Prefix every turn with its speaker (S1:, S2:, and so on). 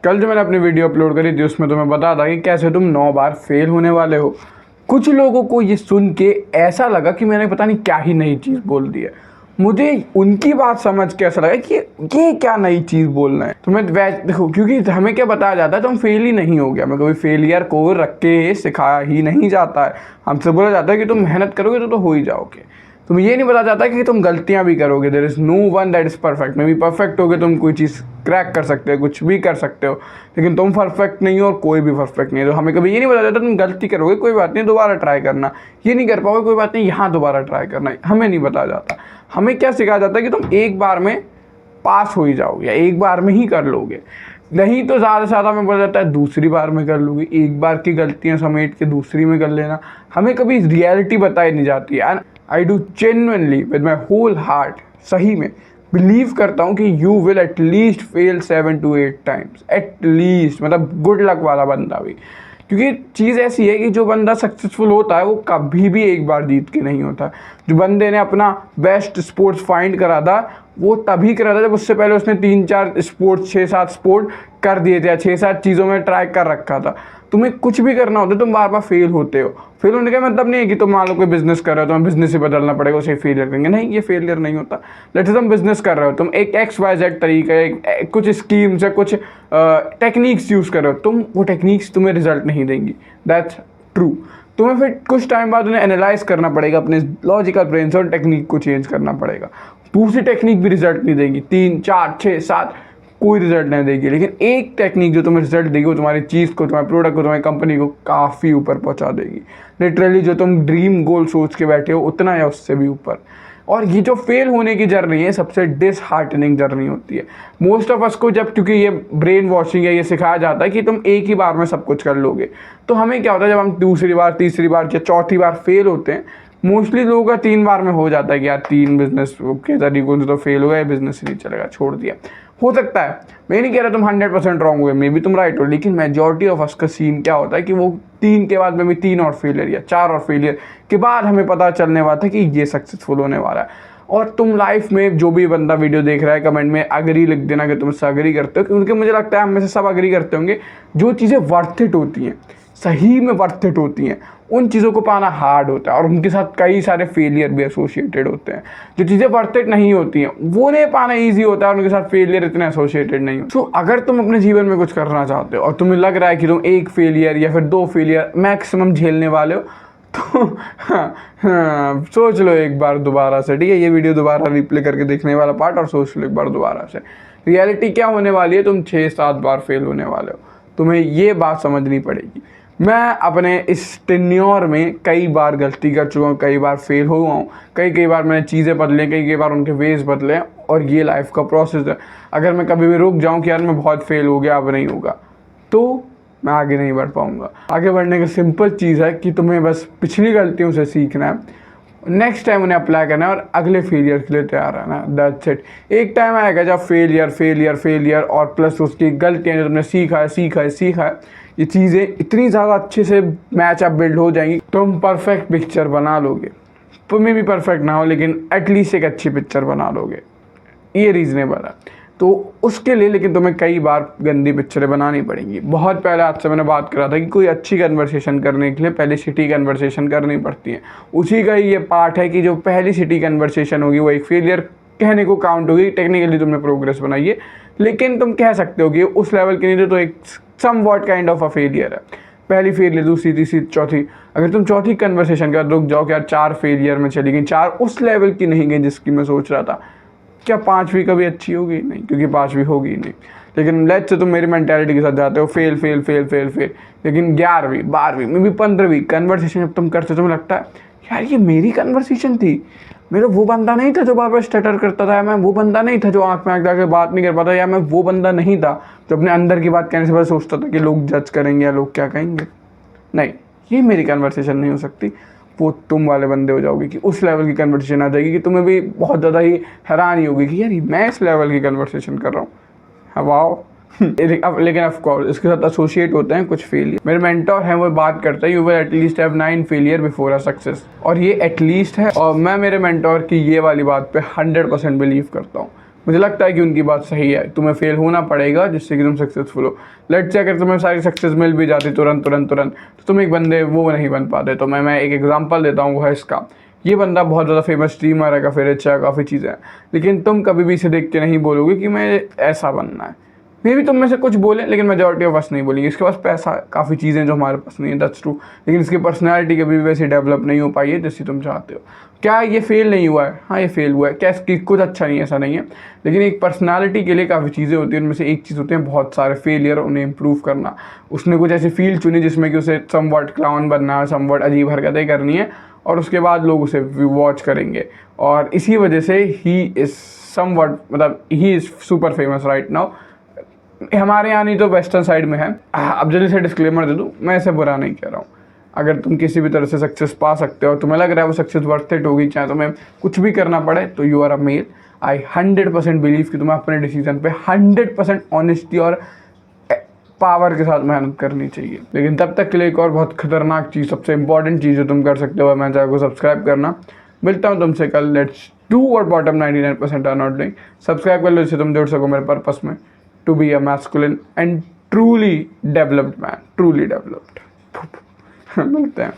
S1: कल जो मैंने अपनी वीडियो अपलोड करी थी उसमें तुम्हें बता था कि कैसे तुम 9 बार फेल होने वाले हो। कुछ लोगों को ये सुन के ऐसा लगा कि मैंने पता नहीं क्या ही नई चीज़ बोल दी है। मुझे उनकी बात समझ के ऐसा लगा कि ये क्या नई चीज़ बोलना है। तो मैं देखो, क्योंकि हमें क्या बताया जाता है तुम फेल ही नहीं हो गया। मैं कभी फेलियर को रख के सिखाया ही नहीं जाता है। हमसे बोला जाता है कि तुम मेहनत करोगे तो हो ही जाओगे। तुम्हें ये नहीं बताया जाता कि तुम गलतियां भी करोगे। There is no one that is perfect. Maybe perfect होगे, तुम कोई चीज़ क्रैक कर सकते हो, कुछ भी कर सकते हो, लेकिन तुम परफेक्ट नहीं हो और कोई भी परफेक्ट नहीं है। तो हमें कभी ये नहीं बताया जाता तुम गलती करोगे, कोई बात नहीं, दोबारा ट्राई करना। ये नहीं कर पाओगे, कोई बात नहीं, यहाँ दोबारा ट्राई करना। हमें नहीं बताया जाता। हमें क्या सिखाया जाता है कि तुम एक बार में पास हो ही जाओगे या एक बार में ही कर लोगे, नहीं तो ज़्यादा से ज़्यादा में बोला जाता है दूसरी बार में कर लोगे। एक बार की गलतियाँ समेट के दूसरी में कर लेना। हमें कभी रियलिटी बताई नहीं जाती है। I do genuinely with my whole heart, सही में बिलीव करता हूँ कि you will at least fail 7 to 8 times, at least. मतलब गुड लक वाला बंदा भी, क्योंकि चीज़ ऐसी है कि जो बंदा सक्सेसफुल होता है वो कभी भी एक बार जीत के नहीं होता। जो बंदे ने अपना बेस्ट स्पोर्ट्स फाइंड करा था वो तभी करा था जब उससे पहले उसने 3-4 स्पोर्ट्स, 6-7 स्पोर्ट कर दिए थे, 6-7 चीज़ों में ट्राई कर रखा था। तुम्हें कुछ भी करना होता है, तुम बार बार फेल होते हो। फेल होने का मतलब नहीं है कि तुम मान लो कोई बिजनेस कर रहे हो, तुम्हें बिजनेस ही बदलना पड़ेगा, उसे फेलियर करेंगे। नहीं, ये फेलियर नहीं होता। लेट्स से तुम बिजनेस कर रहे हो, तुम एक XYZ तरीका, कुछ स्कीम्स या कुछ टेक्निक्स यूज़ कर रहे हो, तुम वो टेक्निक्स तुम्हें रिजल्ट नहीं देंगी। That's true. तुम्हें फिर कुछ टाइम बाद उन्हें एनालाइज करना पड़ेगा, अपने लॉजिकल ब्रेन से, और टेक्निक को चेंज करना पड़ेगा। दूसरी टेक्निक भी रिजल्ट नहीं देगी, 3, 4, 6, 7 कोई रिजल्ट नहीं देगी, लेकिन एक टेक्निक जो तुम्हें रिजल्ट देगी वो तुम्हारी चीज़ को, तुम्हारे प्रोडक्ट को, तुम्हारी कंपनी को काफ़ी ऊपर पहुंचा देगी। लिटरली जो तुम ड्रीम गोल सोच के बैठे हो उतना या उससे भी ऊपर। और ये जो फेल होने की जर्नी है सबसे डिसहार्टनिंग जर्नी होती है मोस्ट ऑफ अस को, जब क्योंकि ये ब्रेन वॉशिंग है, ये सिखाया जाता है कि तुम एक ही बार में सब कुछ कर लोगे। तो हमें क्या होता है जब हम दूसरी बार, तीसरी बार या चौथी बार फेल होते हैं, मोस्टली लोगों का 3 बार में हो जाता है कि यार 3 बिजनेस के तरीकों से तो फेल हो गया, बिजनेस ही नहीं चलेगा, छोड़ दिया। हो सकता है, मैं नहीं कह रहा तुम 100% रॉन्ग हुए, मे बी तुम राइट हो, लेकिन मेजॉरिटी ऑफ अस का सीन क्या होता है कि वो 3 के बाद में भी 3 और फेलियर या 4 और फेलियर के बाद हमें पता चलने वाला था कि ये सक्सेसफुल होने वाला है। और तुम लाइफ में जो भी बंदा वीडियो देख रहा है, कमेंट में अग्री लिख देना कि तुम इससे अग्री करते हो, क्योंकि मुझे लगता है हम में से सब अग्री करते होंगे। जो चीज़ें वर्थ इट होती हैं, सही में वर्थ इट होती हैं, उन चीज़ों को पाना हार्ड होता है और उनके साथ कई सारे फेलियर भी एसोसिएटेड होते हैं। जो चीज़ें वर्थ इट नहीं होती हैं वो नहीं पाना ईजी होता है और उनके साथ फेलियर इतने एसोसिएटेड नहीं होते। तो अगर तुम अपने जीवन में कुछ करना चाहते हो और तुम्हें लग रहा है कि तुम 1 फेलियर या फिर 2 फेलियर मैक्सिमम झेलने वाले हो, तो हाँ, सोच लो एक बार दोबारा से, ठीक है। ये वीडियो दोबारा रिप्ले करके देखने वाला पार्ट और सोच लो एक बार दोबारा से, रियलिटी क्या होने वाली है। तुम 6-7 बार फेल होने वाले हो, तुम्हें ये बात समझनी पड़ेगी। मैं अपने इस टेन्योर में कई बार गलती कर चुका हूँ, कई बार फेल हुआ हूँ, कई बार मैंने चीज़ें बदलें, कई बार उनके वेज बदले, और ये लाइफ का प्रोसेस है। अगर मैं कभी भी रुक जाऊँ कि यार मैं बहुत फेल हो गया, अब नहीं होगा, तो मैं आगे नहीं बढ़ पाऊँगा। आगे बढ़ने की सिंपल चीज़ है कि तुम्हें बस पिछली गलतियों से सीखना है, नेक्स्ट टाइम उन्हें अप्लाई करना है और अगले फेलियर के लिए तैयार रहना है। That's it. एक टाइम आएगा जब फेलियर और प्लस उसकी गलतियाँ जो तुमने सीखा है, ये चीज़ें इतनी ज़्यादा अच्छे से मैच अप बिल्ड हो जाएंगी, तुम परफेक्ट पिक्चर बना लोगे। तुम्हें भी परफेक्ट ना हो, लेकिन एटलीस्ट एक अच्छी पिक्चर बना लोगे, ये रीज़नेबल है। तो उसके लिए लेकिन तुम्हें कई बार गंदी पिक्चरें बनानी पड़ेंगी। बहुत पहले आज से मैंने बात करा था कि कोई अच्छी कन्वर्सेशन करने के लिए पहले शिटी कन्वर्सेशन करनी पड़ती है। उसी का ही ये पार्ट है कि जो पहली शिटी कन्वर्सेशन होगी वो एक फेलियर कहने को काउंट होगी। टेक्निकली तुमने प्रोग्रेस बनाई है, लेकिन तुम कह सकते हो कि उस लेवल की नहीं, तो एक somewhat kind of a failure है। पहली फेलियर, दूसरी, तीसरी, चौथी। अगर तुम चौथी कन्वर्सेशन के बाद रुक जाओ कि यार 4 फेलियर में चली गई, 4 उस लेवल की नहीं गई जिसकी मैं सोच रहा था, क्या 5वीं कभी अच्छी होगी? नहीं, क्योंकि 5वीं होगी नहीं। लेकिन लेट्स से तुम मेरी मेंटालिटी के साथ जाते हो, फेल, लेकिन 11वीं, 12वीं में भी 15वीं कन्वर्सेशन जब तुम करते हो, तुम्हें लगता है यार ये मेरी कन्वर्सेशन थी, मेरा वो बंदा नहीं था जो बार बार स्टटर करता था, मैं वो बंदा नहीं था जो आँख में आँख डाल के बात नहीं कर पाता, या मैं वो बंदा नहीं था जो अपने अंदर की बात कहने से पहले सोचता था कि लोग जज करेंगे या लोग क्या कहेंगे। नहीं, ये मेरी कन्वर्सेशन नहीं हो सकती। वो तुम वाले बंदे हो जाओगे कि उस लेवल की कन्वर्सेशन आ जाएगी कि तुम्हें भी बहुत ज़्यादा ही हैरानी होगी कि यार मैं इस लेवल की कन्वर्सेशन कर रहा हूँ, वाओ। लेकिन ऑफ कोर्स इसके साथ एसोसिएट होते हैं कुछ फेलियर। मेरे मेंटोर हैं, वो बात करते हैं you will at least have 9 failure before a success, और ये एटलीस्ट है। और मैं मेरे मेंटोर की ये वाली बात पे 100% बिलीव करता हूँ। मुझे लगता है कि उनकी बात सही है, तुम्हें फेल होना पड़ेगा जिससे कि तुम सक्सेसफुल हो। लेट्स से अगर तुम्हें सारी सक्सेस मिल भी जाती तुरंत तुरंत तुरंत, तो तुम एक बंदे वो नहीं बन पाते। तो मैं एक एग्जांपल देता हूँ, वो है इसका। ये बंदा बहुत ज़्यादा फेमस स्ट्रीमर है, काफ़ी रिच है, काफ़ी चीज़ें हैं, लेकिन तुम कभी भी इसे देख के नहीं बोलोगे कि मैं ऐसा बनना है। मे भी तुम में से कुछ बोले, लेकिन मेजॉरिटी ऑफ अस नहीं बोलेंगे। इसके पास पैसा, काफ़ी चीज़ें जो हमारे पास नहीं है, दैट्स ट्रू, लेकिन इसकी पर्सनैलिटी कभी भी वैसे डेवलप नहीं हो पाई है जैसी तुम चाहते हो। क्या ये फेल नहीं हुआ है? हाँ, ये फेल हुआ है। क्या इसकी कुछ अच्छा नहीं है? ऐसा नहीं है, लेकिन एक पर्सनालिटी के लिए काफ़ी चीज़ें होती हैं, उनमें से एक चीज़ होती है बहुत सारे फेलियर, उन्हें इम्प्रूव करना। उसने कुछ ऐसी फील्ड चुनी जिसमें कि उसे समवॉट क्लाउन बनना है, समवॉट अजीब हरकतें करनी है, और उसके बाद लोग उसे वॉच करेंगे, और इसी वजह से ही इज़ समवॉट, मतलब he is super famous right now. हमारे यहाँ नहीं तो वेस्टर्न साइड में है। अब जल्दी से डिस्क्लेमर दे दूँ, मैं ऐसे बुरा नहीं कह रहा हूँ। अगर तुम किसी भी तरह से सक्सेस पा सकते हो, तुम्हें लग रहा है वो सक्सेस वर्थ इट होगी, चाहे तुम्हें कुछ भी करना पड़े, तो you are a male. I 100% believe कि तुम्हें अपने डिसीजन पे 100% ऑनेस्टी और पावर के साथ मेहनत करनी चाहिए। लेकिन तब तक के लिए एक और बहुत खतरनाक चीज़, सबसे इंपॉर्टेंट चीज़ जो तुम कर सकते हो, मैं चैनल को सब्सक्राइब करना। मिलता हूँ तुमसे कल। Let's do what bottom 99% are not doing. Subscribe कर लो जिससे तुम जुड़ सको मेरे पर्पस में, to be a masculine and truly developed man, truly developed। मिलते हैं।